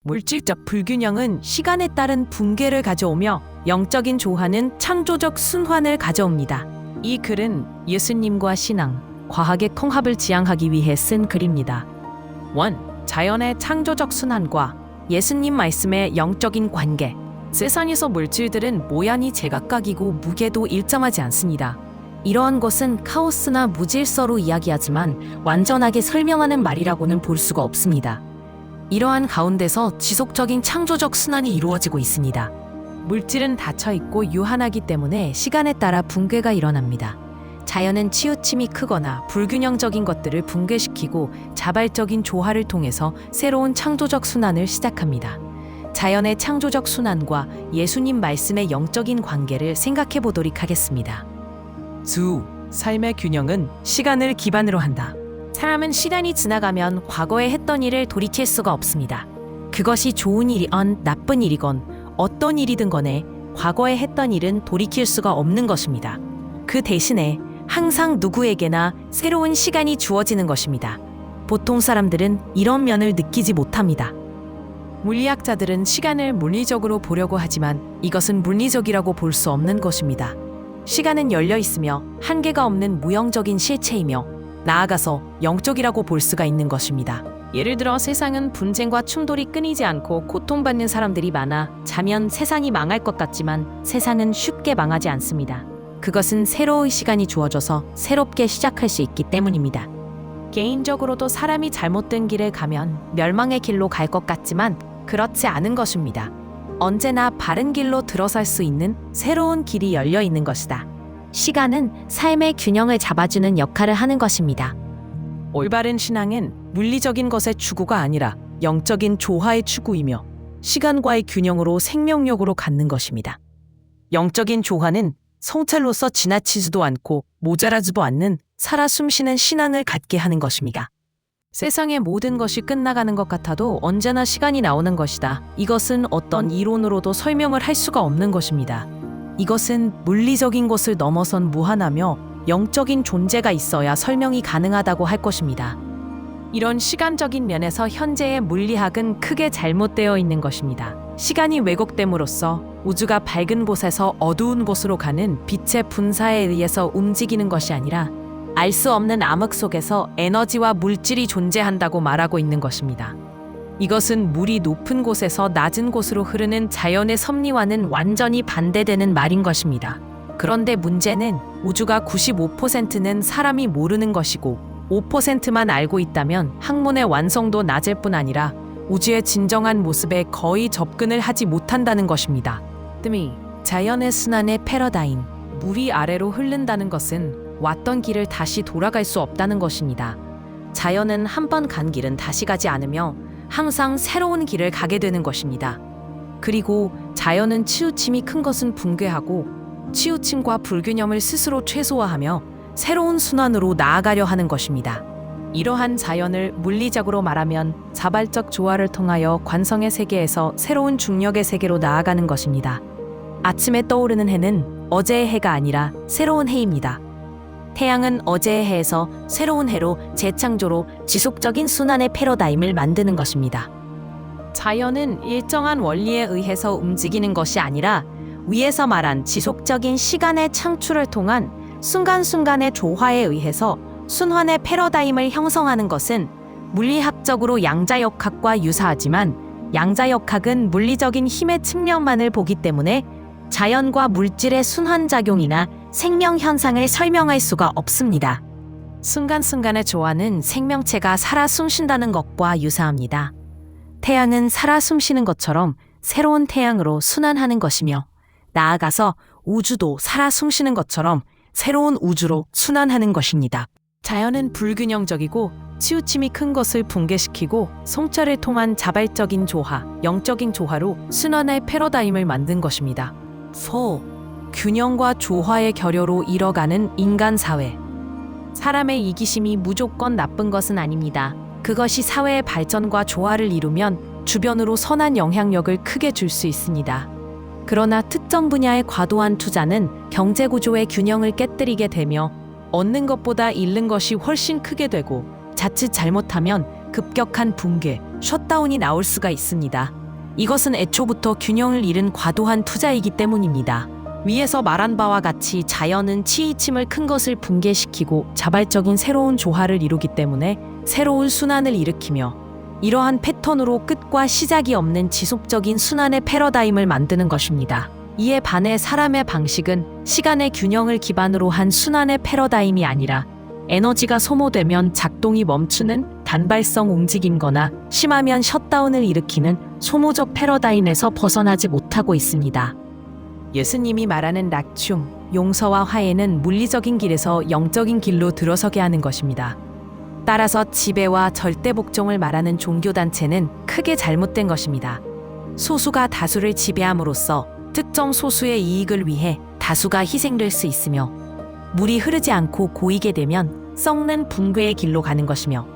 물질적 불균형은 시간에 따른 붕괴를 가져오며 영적인 조화는 창조적 순환을 가져옵니다. 이 글은 예수님과 신앙, 과학의 통합을 지향하기 위해 쓴 글입니다. 1. 자연의 창조적 순환과 예수님 말씀의 영적인 관계. 세상에서 물질들은 모양이 제각각이고 무게도 일정하지 않습니다. 이러한 것은 카오스나 무질서로 이야기하지만 완전하게 설명하는 말이라고는 볼 수가 없습니다. 이러한 가운데서 지속적인 창조적 순환이 이루어지고 있습니다. 물질은 닫혀있고 유한하기 때문에 시간에 따라 붕괴가 일어납니다. 자연은 치우침이 크거나 불균형적인 것들을 붕괴시키고 자발적인 조화를 통해서 새로운 창조적 순환을 시작합니다. 자연의 창조적 순환과 예수님 말씀의 영적인 관계를 생각해 보도록 하겠습니다. 2. 삶의 균형은 시간을 기반으로 한다. 사람은 시간이 지나가면 과거에 했던 일을 돌이킬 수가 없습니다. 그것이 좋은 일이건 나쁜 일이건 어떤 일이든 간에 과거에 했던 일은 돌이킬 수가 없는 것입니다. 그 대신에 항상 누구에게나 새로운 시간이 주어지는 것입니다. 보통 사람들은 이런 면을 느끼지 못합니다. 물리학자들은 시간을 물리적으로 보려고 하지만 이것은 물리적이라고 볼 수 없는 것입니다. 시간은 열려 있으며 한계가 없는 무형적인 실체이며 나아가서 영적이라고 볼 수가 있는 것입니다. 예를 들어 세상은 분쟁과 충돌이 끊이지 않고 고통받는 사람들이 많아 자면 세상이 망할 것 같지만 세상은 쉽게 망하지 않습니다. 그것은 새로운 시간이 주어져서 새롭게 시작할 수 있기 때문입니다. 개인적으로도 사람이 잘못된 길을 가면 멸망의 길로 갈 것 같지만 그렇지 않은 것입니다. 언제나 바른 길로 들어설 수 있는 새로운 길이 열려 있는 것이다. 시간은 삶의 균형을 잡아주는 역할을 하는 것입니다. 올바른 신앙은 물리적인 것의 추구가 아니라 영적인 조화의 추구이며 시간과의 균형으로 생명력으로 갖는 것입니다. 영적인 조화는 성찰로서 지나치지도 않고 모자라지도 않는 살아 숨쉬는 신앙을 갖게 하는 것입니다. 세상의 모든 것이 끝나가는 것 같아도 언제나 시간이 나오는 것이다. 이것은 어떤 이론으로도 설명을 할 수가 없는 것입니다. 이것은 물리적인 것을 넘어선 무한하며 영적인 존재가 있어야 설명이 가능하다고 할 것입니다. 이런 시간적인 면에서 현재의 물리학은 크게 잘못되어 있는 것입니다. 시간이 왜곡됨으로써 우주가 밝은 곳에서 어두운 곳으로 가는 빛의 분사에 의해서 움직이는 것이 아니라 알 수 없는 암흑 속에서 에너지와 물질이 존재한다고 말하고 있는 것입니다. 이것은 물이 높은 곳에서 낮은 곳으로 흐르는 자연의 섭리와는 완전히 반대되는 말인 것입니다. 그런데 문제는 우주가 95%는 사람이 모르는 것이고 5%만 알고 있다면 학문의 완성도 낮을 뿐 아니라 우주의 진정한 모습에 거의 접근을 하지 못한다는 것입니다. 자연의 순환의 패러다임, 물이 아래로 흐른다는 것은 왔던 길을 다시 돌아갈 수 없다는 것입니다. 자연은 한 번 간 길은 다시 가지 않으며 항상 새로운 길을 가게 되는 것입니다. 그리고 자연은 치우침이 큰 것은 붕괴하고 치우침과 불균형을 스스로 최소화하며 새로운 순환으로 나아가려 하는 것입니다. 이러한 자연을 물리적으로 말하면 자발적 조화를 통하여 관성의 세계에서 새로운 중력의 세계로 나아가는 것입니다. 아침에 떠오르는 해는 어제의 해가 아니라 새로운 해입니다. 태양은 어제의 해에서 새로운 해로 재창조로 지속적인 순환의 패러다임을 만드는 것입니다. 자연은 일정한 원리에 의해서 움직이는 것이 아니라 위에서 말한 지속적인 시간의 창출을 통한 순간순간의 조화에 의해서 순환의 패러다임을 형성하는 것은 물리학적으로 양자역학과 유사하지만 양자역학은 물리적인 힘의 측면만을 보기 때문에 자연과 물질의 순환작용이나 생명 현상을 설명할 수가 없습니다. 순간순간의 조화는 생명체가 살아 숨쉰다는 것과 유사합니다. 태양은 살아 숨쉬는 것처럼 새로운 태양으로 순환하는 것이며 나아가서 우주도 살아 숨쉬는 것처럼 새로운 우주로 순환하는 것입니다. 자연은 불균형적이고 치우침이 큰 것을 붕괴시키고 성찰을 통한 자발적인 조화, 영적인 조화로 순환의 패러다임을 만든 것입니다. 4. 균형과 조화의 결여로 이뤄가는 인간 사회. 사람의 이기심이 무조건 나쁜 것은 아닙니다. 그것이 사회의 발전과 조화를 이루면 주변으로 선한 영향력을 크게 줄 수 있습니다. 그러나 특정 분야의 과도한 투자는 경제구조의 균형을 깨뜨리게 되며 얻는 것보다 잃는 것이 훨씬 크게 되고 자칫 잘못하면 급격한 붕괴, 셧다운이 나올 수가 있습니다. 이것은 애초부터 균형을 잃은 과도한 투자이기 때문입니다. 위에서 말한 바와 같이 자연은 치이침을 큰 것을 붕괴시키고 자발적인 새로운 조화를 이루기 때문에 새로운 순환을 일으키며 이러한 패턴으로 끝과 시작이 없는 지속적인 순환의 패러다임을 만드는 것입니다. 이에 반해 사람의 방식은 시간의 균형을 기반으로 한 순환의 패러다임이 아니라 에너지가 소모되면 작동이 멈추는 단발성 움직임거나 심하면 셧다운을 일으키는 소모적 패러다임에서 벗어나지 못하고 있습니다. 예수님이 말하는 낙충, 용서와 화해는 물리적인 길에서 영적인 길로 들어서게 하는 것입니다. 따라서 지배와 절대 복종을 말하는 종교단체는 크게 잘못된 것입니다. 소수가 다수를 지배함으로써 특정 소수의 이익을 위해 다수가 희생될 수 있으며 물이 흐르지 않고 고이게 되면 썩는 붕괴의 길로 가는 것이며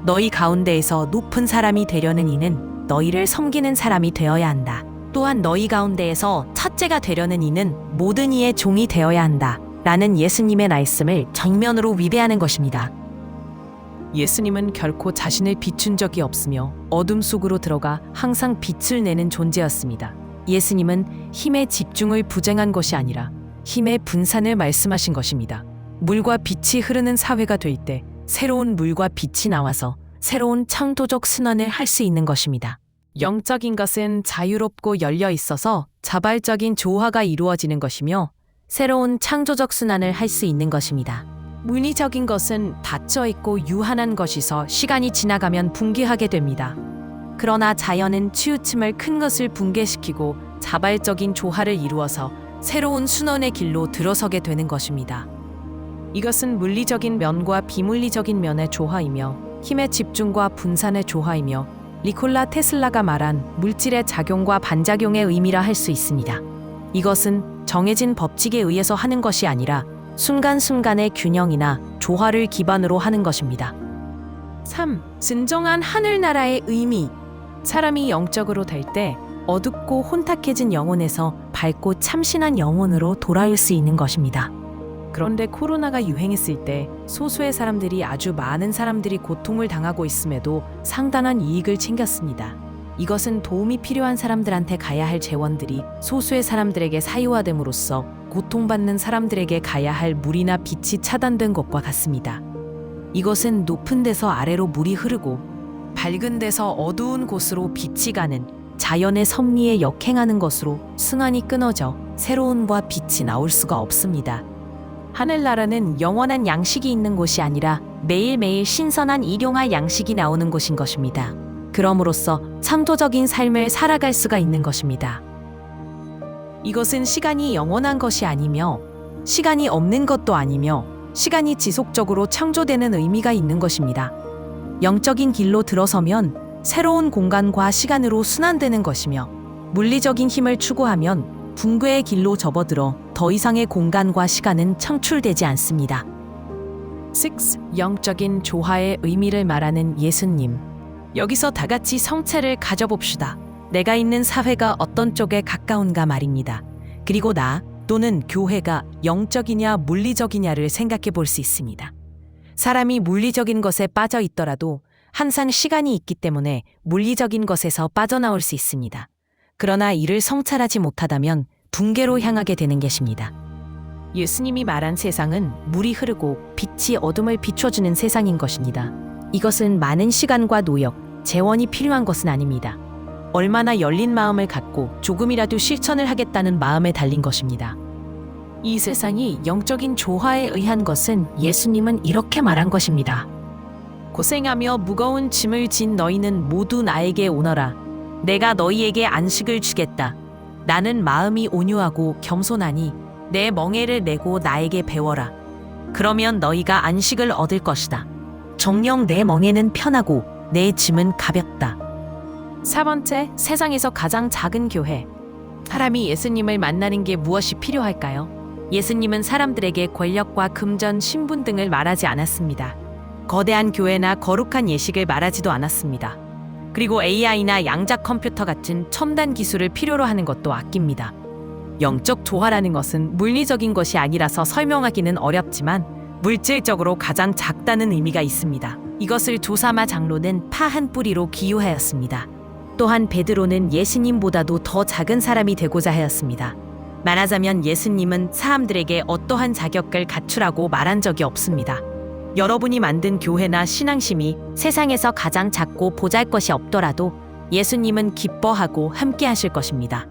너희 가운데에서 높은 사람이 되려는 이는 너희를 섬기는 사람이 되어야 한다. 또한 너희 가운데에서 첫째가 되려는 이는 모든 이의 종이 되어야 한다. 라는 예수님의 말씀을 정면으로 위배하는 것입니다. 예수님은 결코 자신을 비춘 적이 없으며 어둠 속으로 들어가 항상 빛을 내는 존재였습니다. 예수님은 힘의 집중을 부정한 것이 아니라 힘의 분산을 말씀하신 것입니다. 물과 빛이 흐르는 사회가 될 때 새로운 물과 빛이 나와서 새로운 창조적 순환을 할 수 있는 것입니다. 영적인 것은 자유롭고 열려 있어서 자발적인 조화가 이루어지는 것이며 새로운 창조적 순환을 할 수 있는 것입니다. 물리적인 것은 닫혀 있고 유한한 것이서 시간이 지나가면 붕괴하게 됩니다. 그러나 자연은 치우침을 큰 것을 붕괴시키고 자발적인 조화를 이루어서 새로운 순환의 길로 들어서게 되는 것입니다. 이것은 물리적인 면과 비물리적인 면의 조화이며 힘의 집중과 분산의 조화이며 니콜라 테슬라가 말한 물질의 작용과 반작용의 의미라 할 수 있습니다. 이것은 정해진 법칙에 의해서 하는 것이 아니라 순간순간의 균형이나 조화를 기반으로 하는 것입니다. 3. 진정한 하늘나라의 의미. 사람이 영적으로 될 때 어둡고 혼탁해진 영혼에서 밝고 참신한 영혼으로 돌아올 수 있는 것입니다. 그런데 코로나가 유행했을 때 소수의 사람들이 아주 많은 사람들이 고통을 당하고 있음에도 상당한 이익을 챙겼습니다. 이것은 도움이 필요한 사람들한테 가야 할 재원들이 소수의 사람들에게 사유화됨으로써 고통받는 사람들에게 가야 할 물이나 빛이 차단된 것과 같습니다. 이것은 높은 데서 아래로 물이 흐르고 밝은 데서 어두운 곳으로 빛이 가는 자연의 섭리에 역행하는 것으로 순환이 끊어져 새로움과 빛이 나올 수가 없습니다. 하늘나라는 영원한 양식이 있는 곳이 아니라 매일매일 신선한 일용할 양식이 나오는 곳인 것입니다. 그럼으로써 창조적인 삶을 살아갈 수가 있는 것입니다. 이것은 시간이 영원한 것이 아니며 시간이 없는 것도 아니며 시간이 지속적으로 창조되는 의미가 있는 것입니다. 영적인 길로 들어서면 새로운 공간과 시간으로 순환되는 것이며 물리적인 힘을 추구하면 붕괴의 길로 접어들어 더 이상의 공간과 시간은 창출되지 않습니다. 6. 영적인 조화의 의미를 말하는 예수님. 여기서 다 같이 성체를 가져봅시다. 내가 있는 사회가 어떤 쪽에 가까운가 말입니다. 그리고 나 또는 교회가 영적이냐 물리적이냐를 생각해 볼 수 있습니다. 사람이 물리적인 것에 빠져 있더라도 항상 시간이 있기 때문에 물리적인 것에서 빠져나올 수 있습니다. 그러나 이를 성찰하지 못하다면 붕괴로 향하게 되는 것입니다. 예수님이 말한 세상은 물이 흐르고 빛이 어둠을 비춰주는 세상인 것입니다. 이것은 많은 시간과 노력, 재원이 필요한 것은 아닙니다. 얼마나 열린 마음을 갖고 조금이라도 실천을 하겠다는 마음에 달린 것입니다. 이 세상이 영적인 조화에 의한 것은 예수님은 이렇게 말한 것입니다. 고생하며 무거운 짐을 진 너희는 모두 나에게 오너라. 내가 너희에게 안식을 주겠다. 나는 마음이 온유하고 겸손하니 내 멍에를 메고 나에게 배워라. 그러면 너희가 안식을 얻을 것이다. 정녕 내 멍에는 편하고 내 짐은 가볍다. 4번째, 세상에서 가장 작은 교회. 사람이 예수님을 만나는 게 무엇이 필요할까요? 예수님은 사람들에게 권력과 금전, 신분 등을 말하지 않았습니다. 거대한 교회나 거룩한 예식을 말하지도 않았습니다. 그리고 AI나 양자 컴퓨터 같은 첨단 기술을 필요로 하는 것도 아낍니다. 영적 조화라는 것은 물리적인 것이 아니라서 설명하기는 어렵지만 물질적으로 가장 작다는 의미가 있습니다. 이것을 조사마 장로는 파 한 뿌리로 기유하였습니다. 또한 베드로는 예수님보다도 더 작은 사람이 되고자 하였습니다. 말하자면 예수님은 사람들에게 어떠한 자격을 갖추라고 말한 적이 없습니다. 여러분이 만든 교회나 신앙심이 세상에서 가장 작고 보잘것이 없더라도 예수님은 기뻐하고 함께 하실 것입니다.